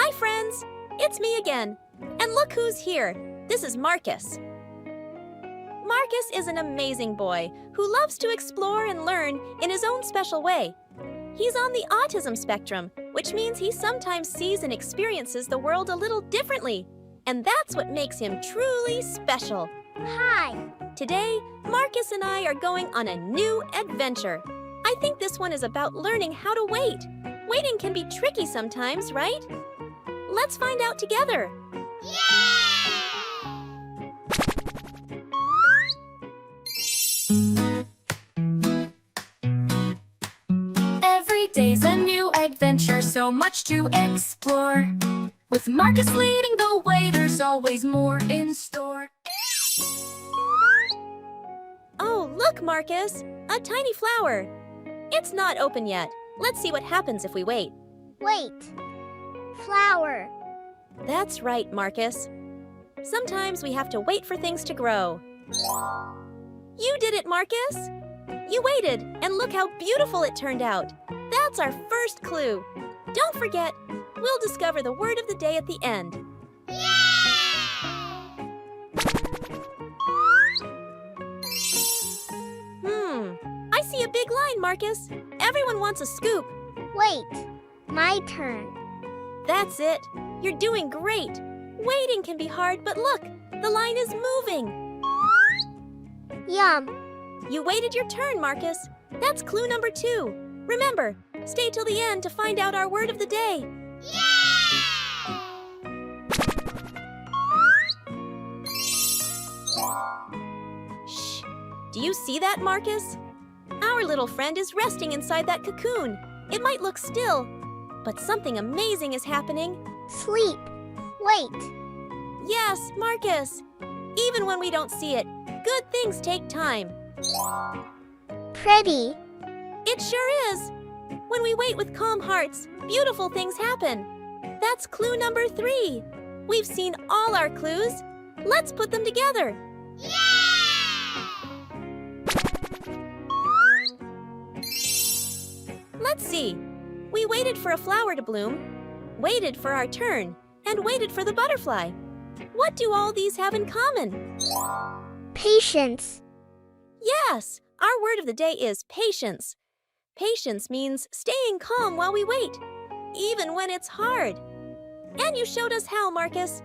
Hi friends, it's me again. And look who's here. This is Marcus. Marcus is an amazing boy who loves to explore and learn in his own special way. He's on the autism spectrum, which means he sometimes sees and experiences the world a little differently. And that's what makes him truly special. Hi. Today, Marcus and I are going on a new adventure. I think this one is about learning how to wait. Waiting can be tricky sometimes, right? Let's find out together. Every day's a new adventure, so much to explore. With Marcus leading the way, there's always more in store. Oh, look, Marcus! A tiny flower. It's not open yet. Let's see what happens if we wait. Wait. Flower. That's right, Marcus. Sometimes we have to wait for things to grow. You did it, Marcus! You waited, and look how beautiful it turned out. That's our first clue. Don't forget, we'll discover the word of the day at the end. I see a big line, Marcus. Everyone wants a scoop. Wait. My turn. That's it. You're doing great. Waiting can be hard, but look, the line is moving. Yum. You waited your turn, Marcus. That's clue number 2. Remember, stay till the end to find out our word of the day. Shh. Do you see that, Marcus? Our little friend is resting inside that cocoon. It might look still, but something amazing is happening. Sleep. Wait. Yes, Marcus. Even when we don't see it, good things take time. Pretty. It sure is. When we wait with calm hearts, beautiful things happen. That's clue number 3. We've seen all our clues. Let's put them together. Let's see. We waited for a flower to bloom, waited for our turn, and waited for the butterfly. What do all these have in common? Patience. Yes, our word of the day is patience. Patience means staying calm while we wait, even when it's hard. And you showed us how, Marcus.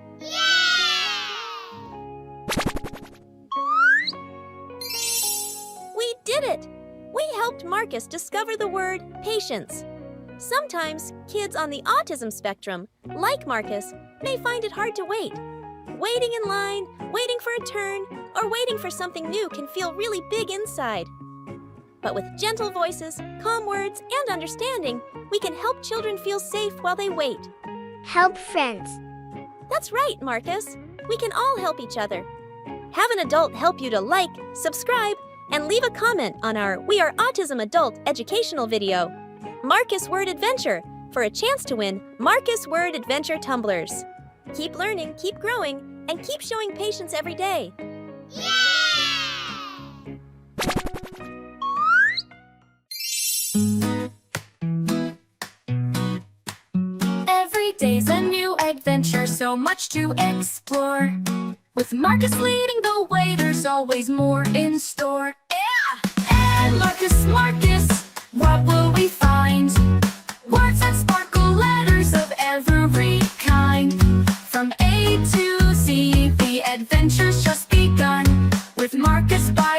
We did it! We helped Marcus discover the word patience. Sometimes kids on the autism spectrum, like Marcus, may find it hard to wait. Waiting in line, waiting for a turn, or waiting for something new can feel really big inside. But with gentle voices, calm words, and understanding, we can help children feel safe while they wait. Help friends. That's right, Marcus. We can all help each other. Have an adult help you to like, subscribe, and leave a comment on our We Are Autism Adult educational video, Marcus Word Adventure, for a chance to win Marcus Word Adventure tumblers. Keep learning, keep growing, and keep showing patience every day. Every day's a new adventure, so much to explore. With Marcus leading the way, there's always more in store. And Marcus, what will we find? Words that sparkle, letters of every kind. From A to Z, the adventure's just begun. With Marcus by